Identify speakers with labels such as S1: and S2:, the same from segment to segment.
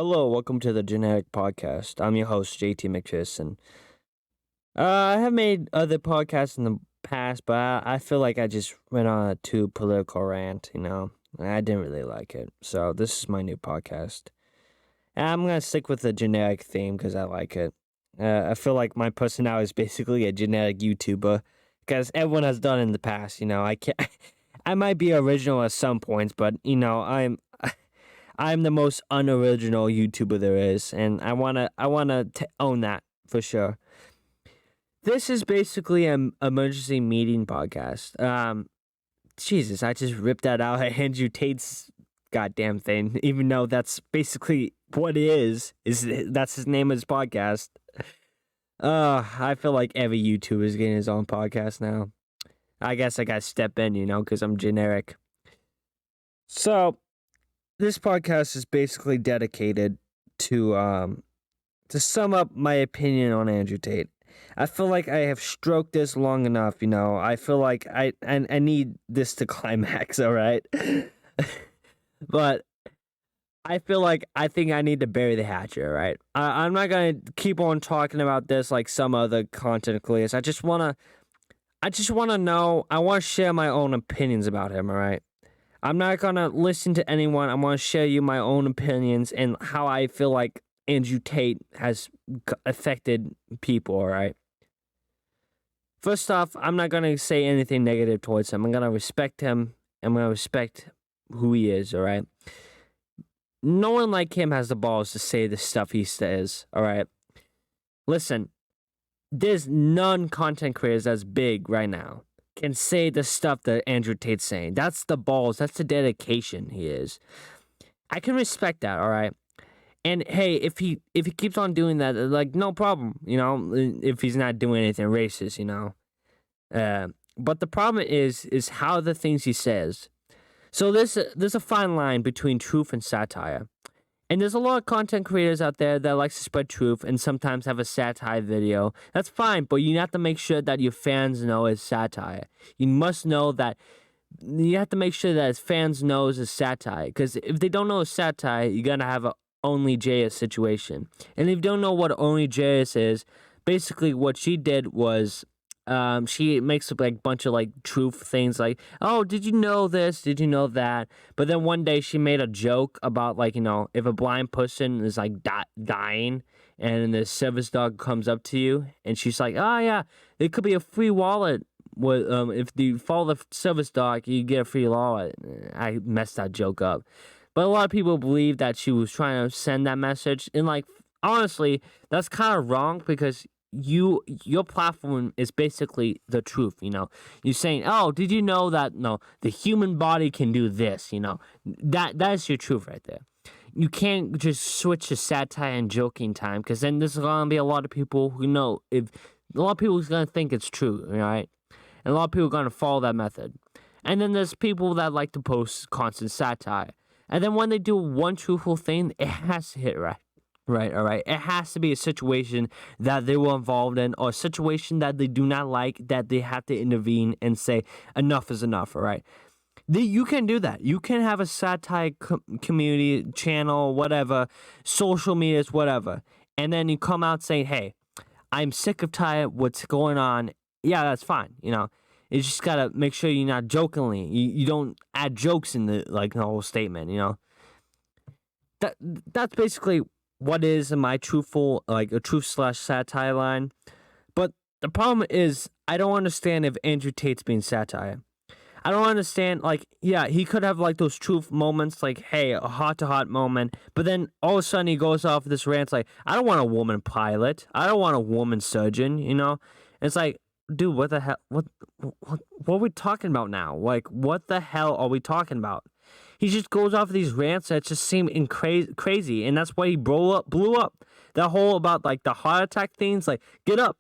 S1: Hello, welcome to the Genetic Podcast. I'm your host, JT McPherson. I have made other podcasts in the past, but I feel like I just went on a too political rant, I didn't really like it. So this is my new podcast. And I'm going to stick with the generic theme because I like it. I feel like my personality is basically a genetic YouTuber because everyone has done it in the past, I can't... I might be original at some points, but, I'm the most unoriginal YouTuber there is, and I wanna own that for sure. This is basically an emergency meeting podcast. Jesus, I just ripped that out of Andrew Tate's goddamn thing, even though that's basically what it is. That's his name of his podcast. I feel like every YouTuber is getting his own podcast now. I guess I gotta step in, because I'm generic. So this podcast is basically dedicated to sum up my opinion on Andrew Tate. I feel like I have stroked this long enough, I feel like I need this to climax, all right? But I think I need to bury the hatchet, right? I'm not gonna keep on talking about this like some other content creators. I just wanna know. I want to share my own opinions about him, all right? I'm not gonna listen to anyone. I want to share you my own opinions and how I feel like Andrew Tate has affected people, all right? First off, I'm not gonna say anything negative towards him. I'm gonna respect him. I'm gonna respect who he is, all right? No one like him has the balls to say the stuff he says, all right? Listen, there's none content creators that's big right now can say the stuff that Andrew Tate's saying. That's the balls. That's the dedication he is. I can respect that, all right? And hey, if he keeps on doing that, like, no problem, if he's not doing anything racist, but the problem is how the things he says. So there's a fine line between truth and satire. And there's a lot of content creators out there that likes to spread truth and sometimes have a satire video. That's fine, but you have to make sure that your fans know it's satire. You must know that you have to make sure that his fans knows it's satire. Because if they don't know it's satire, you're gonna have a Only JS situation. And if you don't know what Only JS is, basically what she did was she makes up like a bunch of like truth things like, oh, did you know this? Did you know that? But then one day she made a joke about like, if a blind person is like dying and the service dog comes up to you and she's like, oh yeah, it could be a free wallet. If you follow the service dog, you get a free wallet. I messed that joke up. But a lot of people believe that she was trying to send that message. And like, honestly, that's kind of wrong because your platform is basically the truth, You're saying, oh, did you know that the human body can do this, That's your truth right there. You can't just switch to satire and joking time because then there's gonna be a lot of people who know if a lot of people is gonna think it's true, right? And a lot of people are gonna follow that method. And then there's people that like to post constant satire. And then when they do one truthful thing, it has to hit right. Right, all right. It has to be a situation that they were involved in or a situation that they do not like that they have to intervene and say, enough is enough, all right? You can do that. You can have a satire community channel, whatever, social medias, whatever. And then you come out saying, hey, I'm sick of tired. What's going on? Yeah, that's fine, You just got to make sure you're not jokingly. You don't add jokes in the whole statement, That's basically what is my truthful, like a truth/satire line. But the problem is, I don't understand if Andrew Tate's being satire. I don't understand, yeah, he could have those truth moments, hey, a heart-to-heart moment, but then all of a sudden he goes off this rant, I don't want a woman pilot. I don't want a woman surgeon, And it's like, dude, what the hell? What are we talking about now? What the hell are we talking about? He just goes off these rants that just seem crazy, and that's why he blew up. That whole about the heart attack things, get up,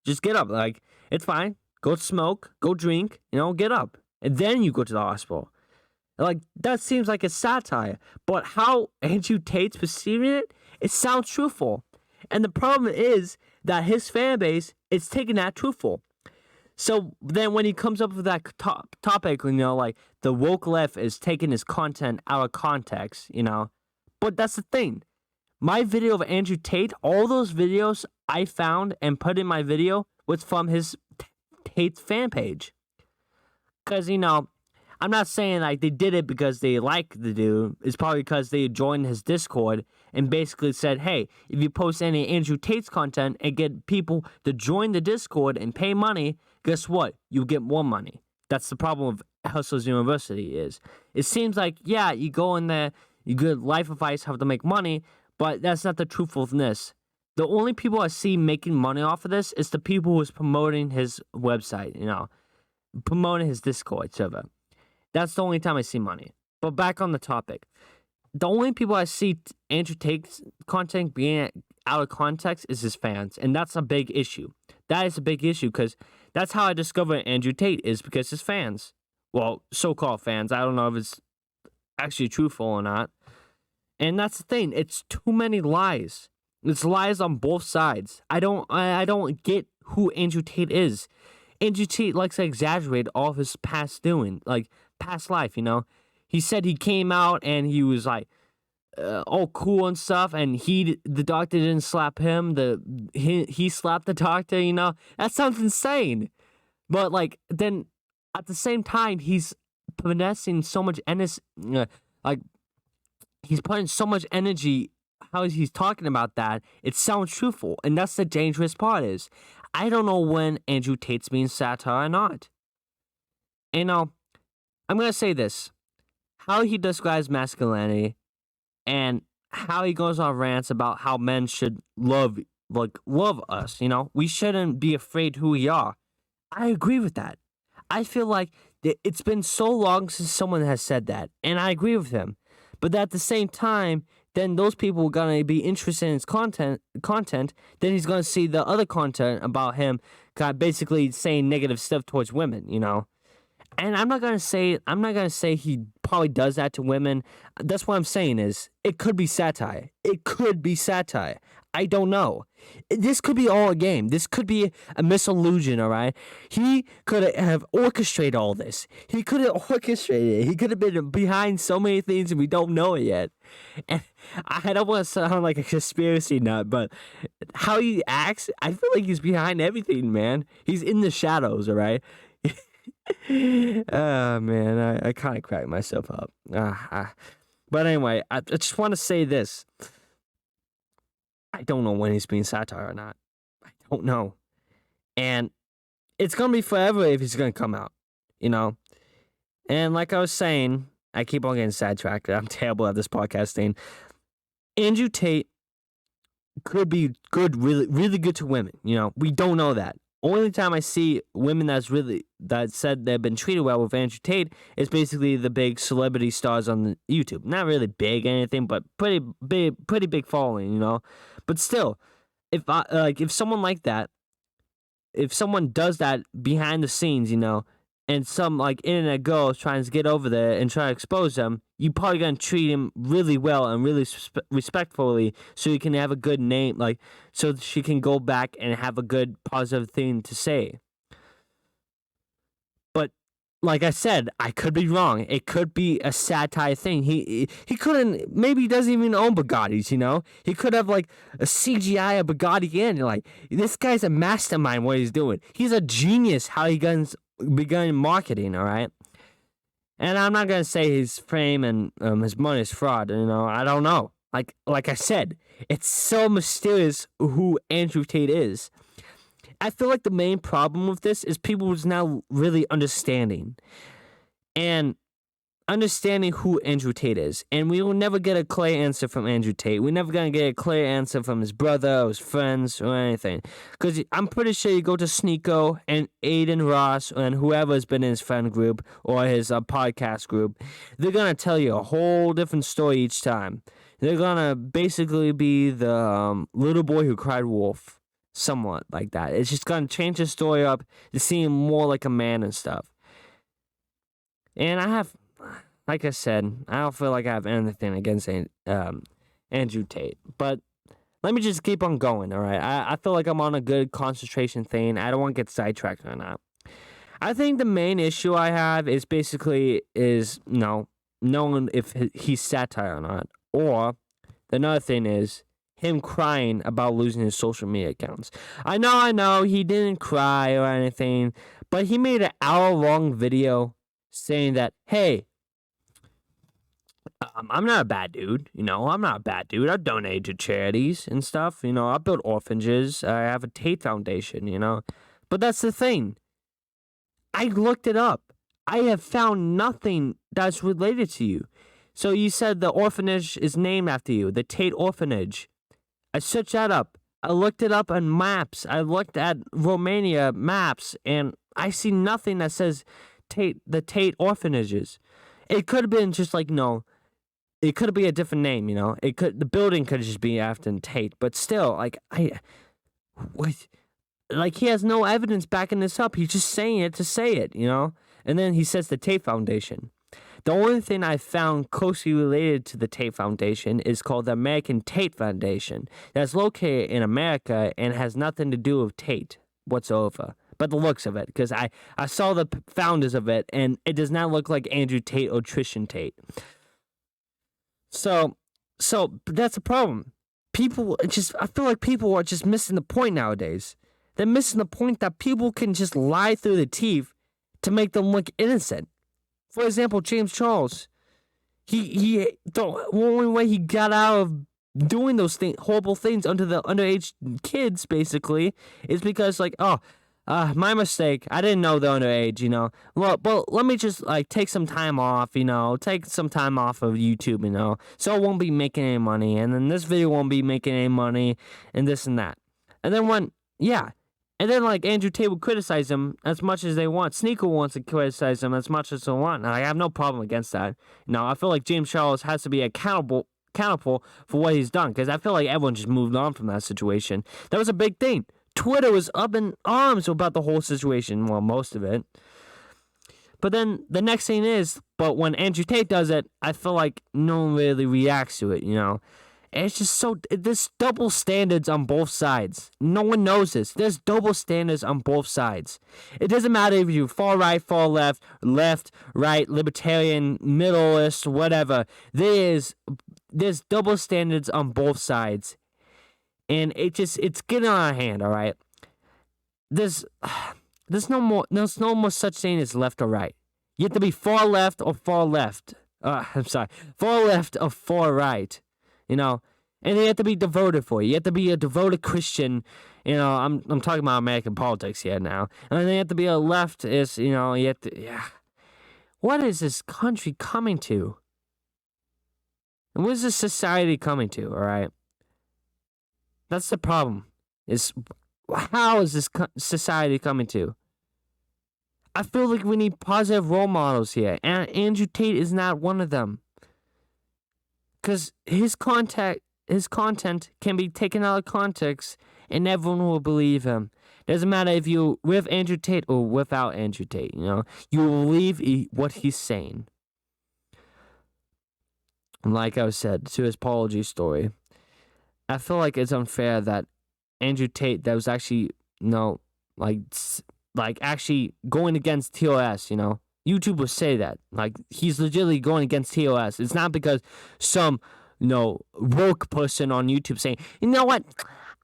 S1: just get up. It's fine. Go smoke, go drink, get up, and then you go to the hospital. That seems like a satire, but how Andrew Tate's perceiving it sounds truthful. And the problem is that his fan base is taking that truthful. So then when he comes up with that topic, the woke left is taking his content out of context, But that's the thing. My video of Andrew Tate, all those videos I found and put in my video was from his Tate's fan page. Because, I'm not saying like they did it because they like the dude. It's probably because they joined his Discord and basically said, hey, if you post any Andrew Tate's content and get people to join the Discord and pay money, guess what? You get more money. That's the problem of Hustlers University is. It seems like, yeah, you go in there, you get life advice how to make money, but that's not the truthfulness. The only people I see making money off of this is the people who's promoting his website, promoting his Discord server. That's the only time I see money. But back on the topic. The only people I see Andrew Tate's content being out of context is his fans. And that's a big issue. That is a big issue because that's how I discovered Andrew Tate is because his fans. Well, so-called fans. I don't know if it's actually truthful or not. And that's the thing. It's too many lies. It's lies on both sides. I don't get who Andrew Tate is. Andrew Tate likes to exaggerate all of his past doing, like past life, He said he came out and he was like all cool and stuff, and the doctor didn't slap him. He slapped the doctor, That sounds insane. But like then at the same time he's possessing so much he's putting so much energy how he's talking about that. It sounds truthful, and that's the dangerous part is I don't know when Andrew Tate's being satire or not. I'm going to say this. How he describes masculinity and how he goes on rants about how men should love us, We shouldn't be afraid who we are. I agree with that. I feel like it's been so long since someone has said that, and I agree with him. But at the same time, then those people are going to be interested in his content, then he's going to see the other content about him kind of basically saying negative stuff towards women, And I'm not going to say he probably does that to women. That's what I'm saying is it could be satire. It could be satire. I don't know. This could be all a game. This could be a misillusion, all right? He could have orchestrated all this. He could have orchestrated it. He could have been behind so many things and we don't know it yet. And I don't want to sound like a conspiracy nut, but how he acts, I feel like he's behind everything, man. He's in the shadows, all right? Oh, man, I kind of cracked myself up. But anyway, I just want to say this. I don't know when he's being satire or not. I don't know. And it's going to be forever if he's going to come out, And like I was saying, I keep on getting sidetracked. I'm terrible at this podcast thing. Andrew Tate could be good, really, really good to women. We don't know that. Only time I see women that said they've been treated well with Andrew Tate is basically the big celebrity stars on the YouTube. Not really big or anything, but pretty big following, But still, if someone like that, if someone does that behind the scenes, and some like internet girls trying to get over there and try to expose them, you probably gonna treat him really well and really respectfully, so you can have a good name, so she can go back and have a good positive thing to say. But like I said, I could be wrong. It could be a satire thing. He couldn't. Maybe he doesn't even own Bugattis. He could have like a CGI a Bugatti in. Like this guy's a mastermind. What he's doing. He's a genius. How he begun marketing. All right. And I'm not gonna say his fame and his money is fraud. I don't know. Like I said, it's so mysterious who Andrew Tate is. I feel like the main problem with this is people is now really understanding who Andrew Tate is. And we will never get a clear answer from Andrew Tate. We're never going to get a clear answer from his brother or his friends or anything. Because I'm pretty sure you go to Sneeko and Aiden Ross and whoever has been in his friend group or his podcast group, they're going to tell you a whole different story each time. They're going to basically be the little boy who cried wolf. Somewhat like that. It's just going to change the story up to seem more like a man and stuff. And I have, like I said, I don't feel like I have anything against Andrew Tate. But let me just keep on going, all right? I feel like I'm on a good concentration thing. I don't want to get sidetracked or not. I think the main issue I have is basically knowing if he's satire or not. Or the another thing is him crying about losing his social media accounts. I know, he didn't cry or anything, but he made an hour-long video saying that, hey, I'm not a bad dude, I'm not a bad dude. I donate to charities and stuff, I build orphanages. I have a Tate Foundation, But that's the thing. I looked it up. I have found nothing that's related to you. So you said the orphanage is named after you, the Tate Orphanage. I searched that up. I looked it up on maps. I looked at Romania maps, and I see nothing that says the Tate Orphanages. It could have been just like, it could be a different name, the building could just be after Tate, but still, he has no evidence backing this up. He's just saying it to say it, And then he says the Tate Foundation. The only thing I found closely related to the Tate Foundation is called the American Tate Foundation. That's located in America and has nothing to do with Tate whatsoever. But the looks of it, because I saw the founders of it, and it does not look like Andrew Tate or Tristan Tate. So that's a problem. I feel like people are just missing the point nowadays. They're missing the point that people can just lie through the teeth to make them look innocent. For example, James Charles, the only way he got out of doing those horrible things under the underage kids, basically, is because my mistake. I didn't know they're underage, Well, let me just take some time off, take some time off of YouTube, so I won't be making any money, and then this video won't be making any money, and this and that. And then And then, Andrew Tate would criticize him as much as they want. Sneaker wants to criticize him as much as they want. And I have no problem against that. I feel like James Charles has to be accountable for what he's done, because I feel like everyone just moved on from that situation. That was a big thing. Twitter was up in arms about the whole situation. Well, most of it. But then the next thing is, when Andrew Tate does it, I feel like no one really reacts to it, And it's just there's double standards on both sides. No one knows this. There's double standards on both sides. It doesn't matter if you're far right, far left, left, right, libertarian, middleist, whatever. There's double standards on both sides. And it's getting out of hand, all right? There's no more such thing as left or right. You have to be far left or far left. Far left or far right. And you have to be devoted for it. You have to be a devoted Christian. I'm talking about American politics here now. And then you have to be a leftist. You have to. Yeah. What is this country coming to? And what is this society coming to? All right. That's the problem. How is this society coming to? I feel like we need positive role models here, and Andrew Tate is not one of them. Because his content can be taken out of context, and everyone will believe him. Doesn't matter if you're with Andrew Tate or without Andrew Tate, you will believe what he's saying. And like I said, to his apology story, I feel like it's unfair that Andrew Tate, that was actually, actually going against TOS, YouTube will say that. He's legitimately going against TOS. It's not because some, woke person on YouTube saying, you know what?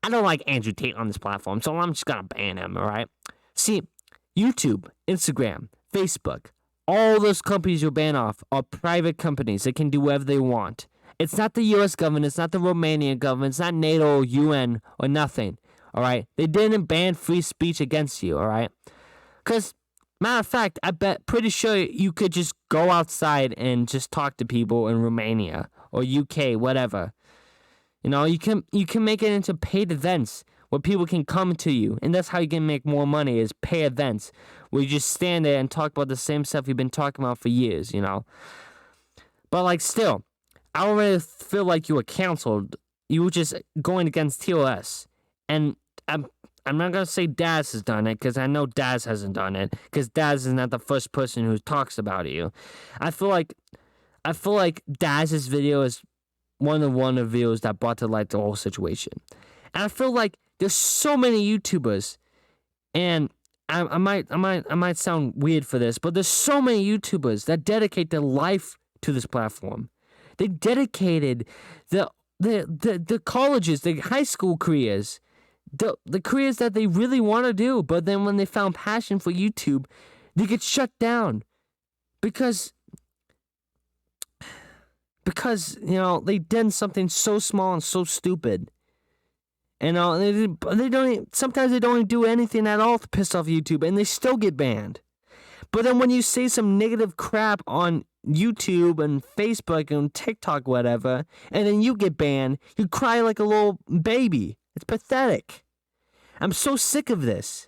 S1: I don't like Andrew Tate on this platform, so I'm just going to ban him, all right? See, YouTube, Instagram, Facebook, all those companies you ban off are private companies that can do whatever they want. It's not the U.S. government. It's not the Romanian government. It's not NATO or UN or nothing, all right? They didn't ban free speech against you, all right? Because, matter of fact, pretty sure you could just go outside and just talk to people in Romania or UK, whatever. You can make it into paid events where people can come to you, and that's how you can make more money, is pay events where you just stand there and talk about the same stuff you've been talking about for years, But, still, I don't really feel like you were canceled. You were just going against TOS. And I'm not going to say Daz has done it, because I know Daz hasn't done it, because Daz is not the first person who talks about you. I feel like Daz's video is one of the videos that brought to light the whole situation. And I feel like there's so many YouTubers, and I might sound weird for this, but there's so many YouTubers that dedicate their life to this platform. They dedicated the colleges, the high school careers, the careers that they really want to do, but then when they found passion for YouTube, they get shut down because they did something so small and so stupid. And they don't sometimes they don't even do anything at all to piss off YouTube, and they still get banned. But then when you say some negative crap on YouTube and Facebook and TikTok, whatever, and then you get banned, you cry like a little baby. It's pathetic. I'm so sick of this.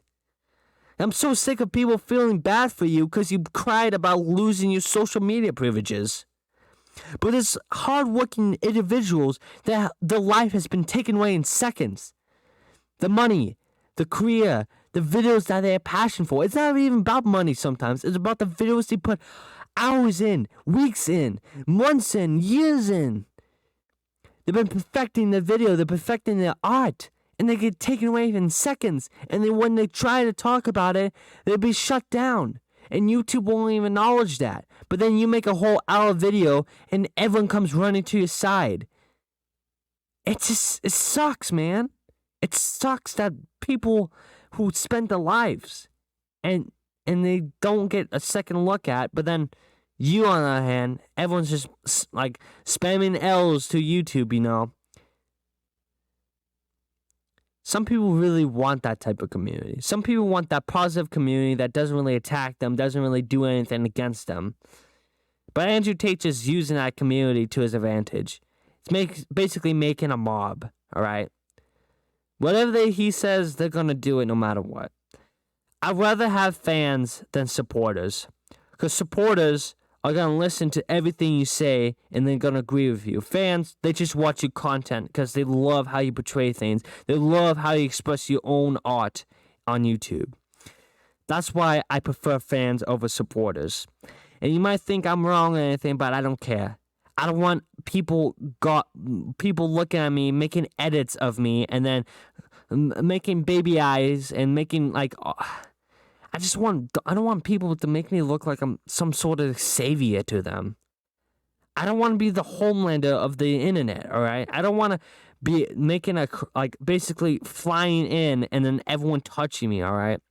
S1: I'm so sick of people feeling bad for you because you cried about losing your social media privileges. But it's hardworking individuals that their life has been taken away in seconds. The money, the career, the videos that they have passion for. It's not even about money sometimes. It's about the videos they put hours in, weeks in, months in, years in. They've been perfecting the video. They're perfecting their art. And they get taken away in seconds. And then when they try to talk about it, they'll be shut down. And YouTube won't even acknowledge that. But then you make a whole hour video and everyone comes running to your side. It sucks, man. It sucks that people who spend their lives and they don't get a second look at, but then you, on the other hand, everyone's just like spamming L's to YouTube, Some people really want that type of community. Some people want that positive community that doesn't really attack them, doesn't really do anything against them. But Andrew Tate just using that community to his advantage. It's basically making a mob, all right? Whatever he says, they're going to do it no matter what. I'd rather have fans than supporters. Because supporters are going to listen to everything you say and they're going to agree with you. Fans, they just watch your content because they love how you portray things. They love how you express your own art on YouTube. That's why I prefer fans over supporters. And you might think I'm wrong or anything, but I don't care. I don't want people looking at me, making edits of me, and then making baby eyes and making I don't want people to make me look like I'm some sort of savior to them. I don't want to be the Homelander of the internet, all right? I don't want to be making basically flying in and then everyone touching me, all right?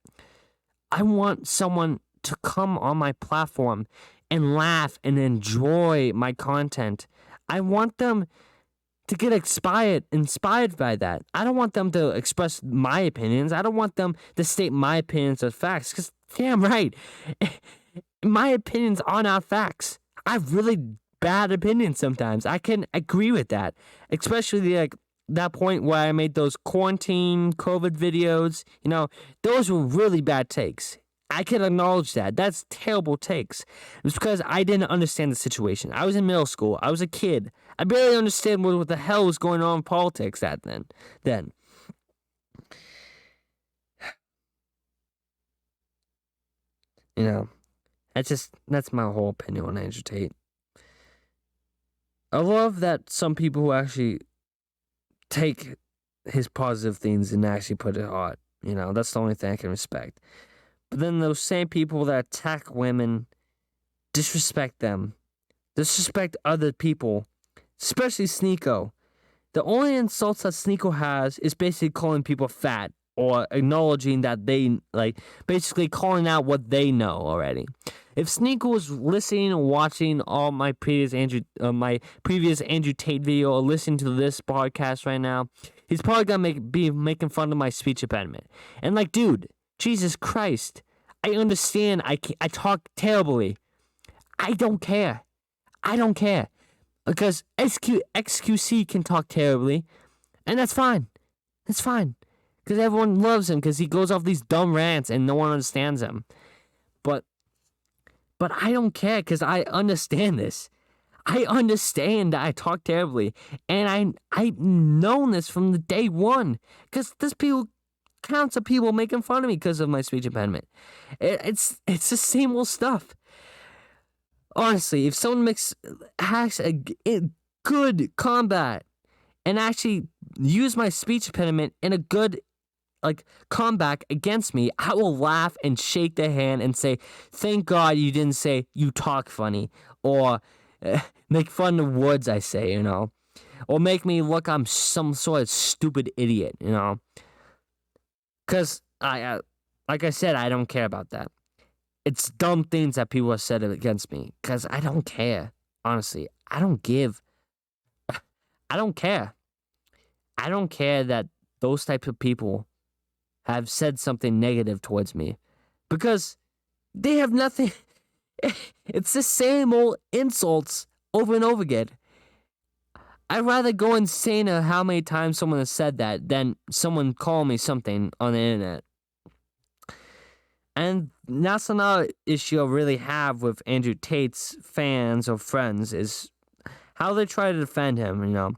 S1: I want someone to come on my platform and laugh and enjoy my content. I want them to get inspired by that. I don't want them to express my opinions. I don't want them to state my opinions as facts, because damn right, my opinions are not facts. I have really bad opinions sometimes. I can agree with that, especially that point where I made those quarantine COVID videos. Those were really bad takes. I can acknowledge that. That's terrible takes. It's because I didn't understand the situation. I was in middle school. I was a kid. I barely understood what the hell was going on in politics then. That's my whole opinion on Andrew Tate. I love that some people who actually take his positive things and actually put it hard. That's the only thing I can respect. But then those same people that attack women, disrespect them, disrespect other people, especially Sneeko. The only insults that Sneeko has is basically calling people fat or acknowledging that they, basically calling out what they know already. If Sneeko was listening and watching all my previous Andrew Tate video or listening to this podcast right now, he's probably gonna be making fun of my speech impediment. And dude, Jesus Christ, I understand I talk terribly. I don't care. Because XQC can talk terribly, and that's fine. It's fine. Because everyone loves him because he goes off these dumb rants and no one understands him. But I don't care because I understand this. I understand that I talk terribly. And I've known this from the day one. Because there's counts of people making fun of me because of my speech impediment. It's the same old stuff. Honestly, if someone has a good combat and actually use my speech impediment in a good comeback against me, I will laugh and shake their hand and say, thank God you didn't say you talk funny or make fun of words I say, or make me look I'm some sort of stupid idiot, you know? Because like I said, I don't care about that. It's dumb things that people have said against me because I don't care. Honestly, I don't give. I don't care. I don't care that those types of people have said something negative towards me because they have nothing. It's the same old insults over and over again. I'd rather go insane at how many times someone has said that than someone call me something on the internet. And that's another issue I really have with Andrew Tate's fans or friends is how they try to defend him, you know.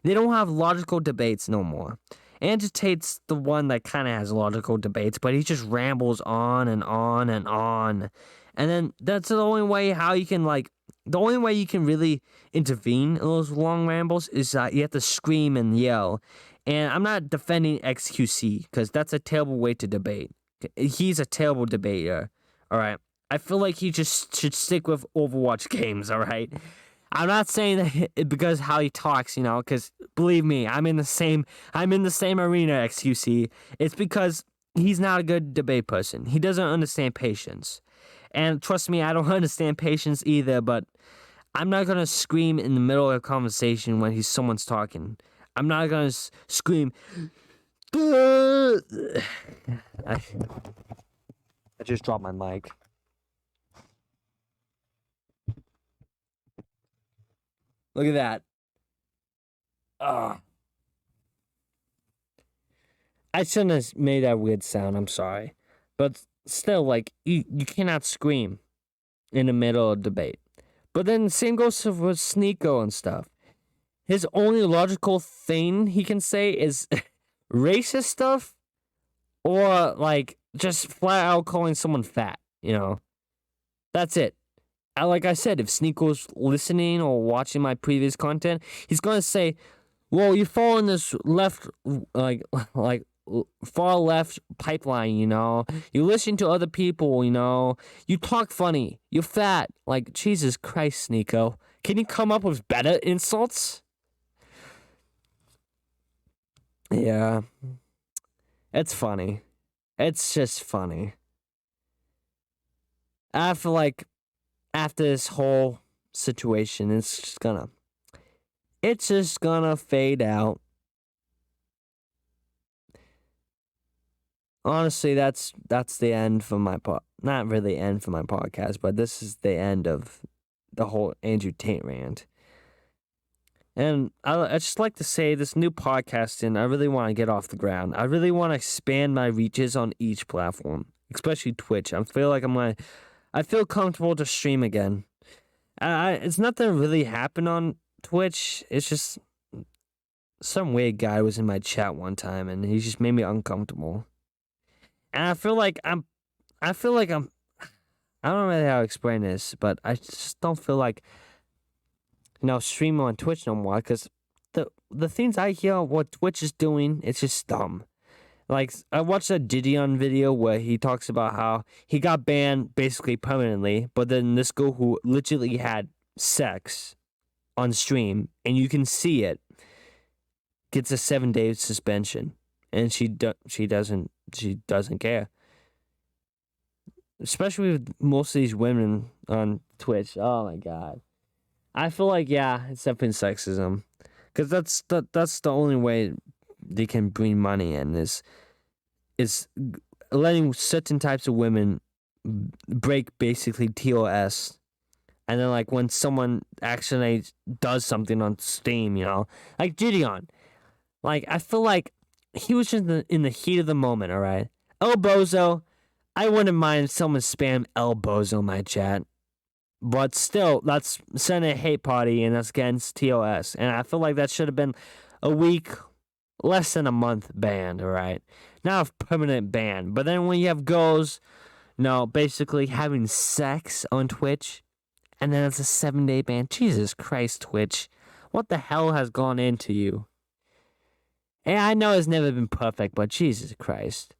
S1: They don't have logical debates no more. Andrew Tate's the one that kind of has logical debates, but he just rambles on and on and on. And then that's the only way how you can, like, the only way you can really intervene in those long rambles is that you have to scream and yell. And I'm not defending XQC, because that's a terrible way to debate. He's a terrible debater, all right? I feel like he just should stick with Overwatch games, all right? I'm not saying that because how he talks, you know, because believe me, I'm in the same arena, XQC. It's because he's not a good debate person. He doesn't understand patience. And trust me, I don't understand patience either, but I'm not going to scream in the middle of a conversation when someone's talking. I'm not going to scream. I just dropped my mic. Look at that. I shouldn't have made that weird sound. I'm sorry. But still, like, you cannot scream in the middle of debate. But then the same goes with Sneeko and stuff. His only logical thing he can say is racist stuff or, like, just flat out calling someone fat, you know? That's it. Like I said, if Sneeko's listening or watching my previous content, he's going to say, well, you fall in this left, like far left pipeline, you know? You listen to other people, you know? You talk funny. You're fat. Like, Jesus Christ, Sneeko. Can you come up with better insults? Yeah. It's funny. It's just funny. I feel like after this whole situation, it's just gonna fade out. Honestly, that's the end for my not really end for my podcast, but this is the end of the whole Andrew Tate rant. And I just like to say this new podcasting, I really want to get off the ground. I really want to expand my reaches on each platform, especially Twitch. I feel comfortable to stream again. It's nothing really happened on Twitch. It's just some weird guy was in my chat one time, and he just made me uncomfortable. And I feel like I'm. I don't know really how to explain this, but I just don't feel like, you know, streaming on Twitch no more, because the things I hear what Twitch is doing, it's just dumb. Like, I watched a Gideon video where he talks about how he got banned basically permanently, but then this girl who literally had sex on stream, and you can see it, gets a 7-day suspension, and she doesn't care. Especially with most of these women on Twitch. Oh my god. I feel like, yeah, it's definitely sexism. Because that's the only way they can bring money in is letting certain types of women break basically TOS. And then, like, when someone actually does something on Steam, you know, like Gideon. Like, I feel like he was just in the heat of the moment, all right? El Bozo, I wouldn't mind if someone spam El Bozo in my chat. But still, that's sending a hate party, and that's against TOS. And I feel like that should have been a week, less than a month banned, all right? Not a permanent ban. But then when you have girls, you know, basically having sex on Twitch, and then it's a 7-day ban. Jesus Christ, Twitch. What the hell has gone into you? And I know it's never been perfect, but Jesus Christ.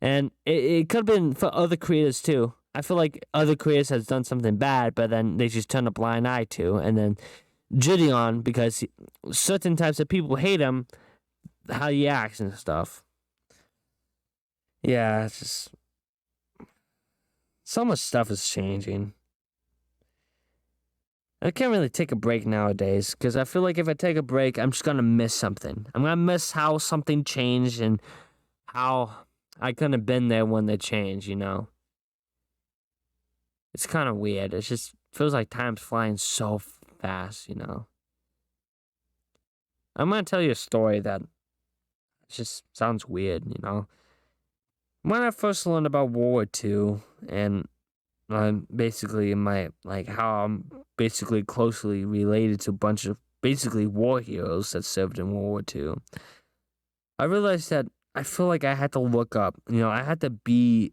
S1: And it could have been for other creators too. I feel like other creators has done something bad, but then they just turn a blind eye to, and then jitty on because certain types of people hate him, how he acts and stuff. Yeah, it's just so much stuff is changing. I can't really take a break nowadays because I feel like if I take a break, I'm just gonna miss something. I'm gonna miss how something changed and how I couldn't have been there when they changed, you know? It's kind of weird. It just feels like time's flying so fast, you know? I'm gonna tell you a story that just sounds weird, you know? When I first learned about World War II and basically how I'm basically closely related to a bunch of basically war heroes that served in World War II, I realized that I feel like I had to look up, you know, I had to be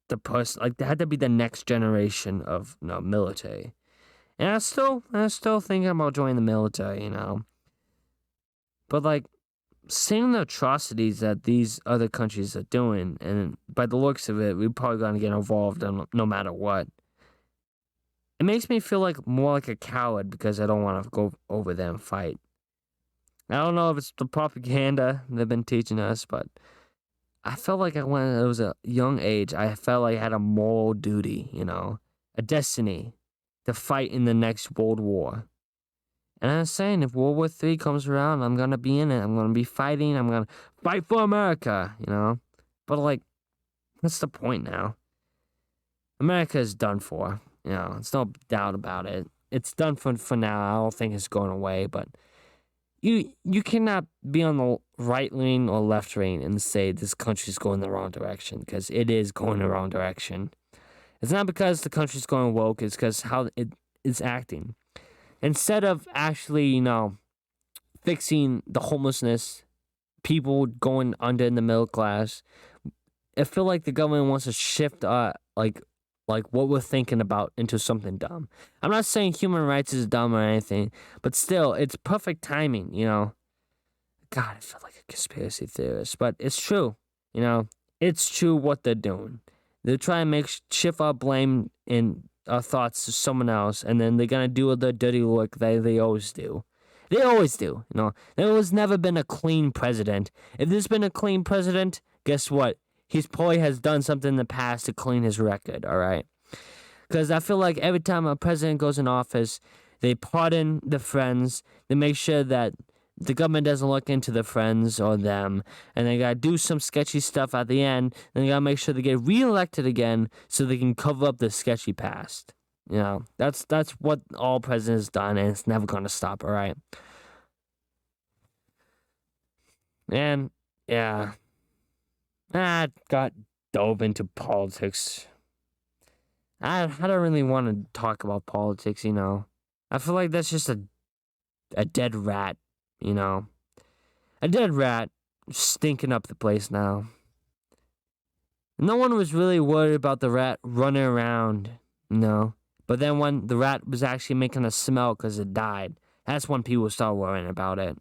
S1: the person, like, they had to be the next generation of, you know, military. And I still thinking about joining the military, you know. But like seeing the atrocities that these other countries are doing, and by the looks of it, we're probably gonna get involved no matter what. It makes me feel like more like a coward because I don't want to go over there and fight. I don't know if it's the propaganda they've been teaching us, but I felt like when I was a young age, I felt like I had a moral duty, you know, a destiny to fight in the next World War. And I was saying, if World War III comes around, I'm going to be in it. I'm going to be fighting. I'm going to fight for America, you know? But, like, what's the point now? America is done for, you know? There's no doubt about it. It's done for now. I don't think it's going away, but you cannot be on the right lane or left lane and say this country's going the wrong direction, because it is going the wrong direction. It's not because the country's going woke, it's because how it is acting. Instead of actually, you know, fixing the homelessness, people going under in the middle class, I feel like the government wants to shift like what we're thinking about into something dumb. I'm not saying human rights is dumb or anything, but still, it's perfect timing, you know. God, I feel like a conspiracy theorist, but it's true, you know. It's true what they're doing. They're trying to shift our blame and our thoughts to someone else, and then they're gonna do the dirty work that they always do. They always do, you know. There was never been a clean president. If there's been a clean president, guess what? He's probably has done something in the past to clean his record, all right? Because I feel like every time a president goes in office, they pardon the friends, they make sure that the government doesn't look into the friends or them, and they gotta do some sketchy stuff at the end, and they gotta make sure they get reelected again so they can cover up the sketchy past. You know, that's what all presidents done, and it's never gonna stop, all right? And yeah, I got dove into politics. I don't really want to talk about politics, you know. I feel like that's just a dead rat, you know. A dead rat stinking up the place now. No one was really worried about the rat running around, you know. But then when the rat was actually making a smell because it died, that's when people started worrying about it.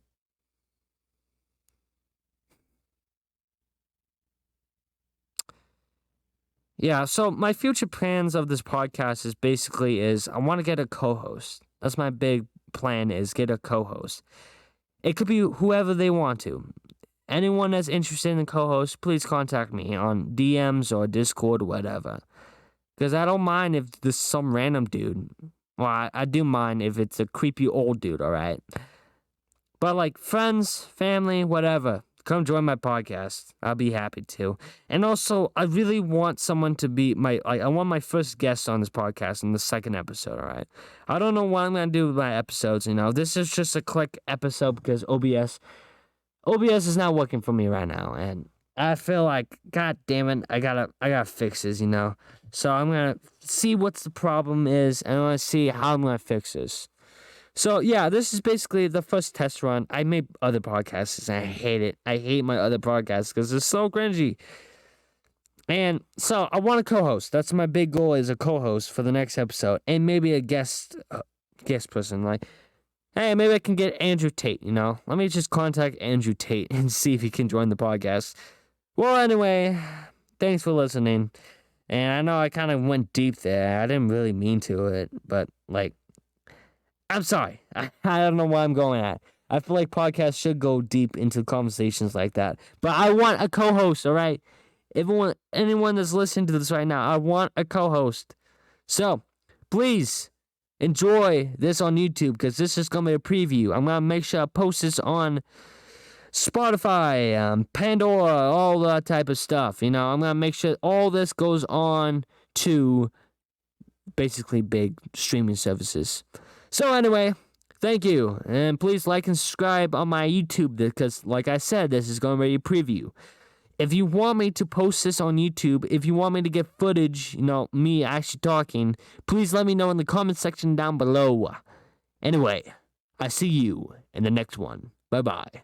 S1: Yeah, so my future plans of this podcast is I want to get a co-host. That's my big plan, is get a co-host. It could be whoever they want to. Anyone that's interested in a co-host, please contact me on DMs or Discord or whatever. Because I don't mind if there's some random dude. Well, I do mind if it's a creepy old dude, alright? But like friends, family, whatever, come join my podcast. I'll be happy to. And also, I really want someone to be I want my first guest on this podcast in the second episode, all right? I don't know what I'm going to do with my episodes, you know. This is just a quick episode because OBS is not working for me right now, and I feel like, god damn it, I gotta fix this, you know. So I'm gonna see what's the problem is, and I wanna see how I'm gonna fix this. So yeah, this is basically the first test run. I made other podcasts and I hate it. I hate my other podcasts because it's so cringy. And so I want a co-host. That's my big goal, is a co-host for the next episode, and maybe a guest person. Like, hey, maybe I can get Andrew Tate. You know, let me just contact Andrew Tate and see if he can join the podcast. Well, anyway, thanks for listening. And I know I kind of went deep there. I didn't really mean to it, but like, I'm sorry. I don't know where I'm going at. I feel like podcasts should go deep into conversations like that. But I want a co-host, all right? Anyone that's listening to this right now, I want a co-host. So, please enjoy this on YouTube because this is going to be a preview. I'm going to make sure I post this on Spotify, Pandora, all that type of stuff. I'm going to make sure all this goes on to basically big streaming services. So anyway, thank you. And please like and subscribe on my YouTube because, like I said, this is going to be a preview. If you want me to post this on YouTube, if you want me to get footage, me actually talking, please let me know in the comment section down below. Anyway, I see you in the next one. Bye-bye.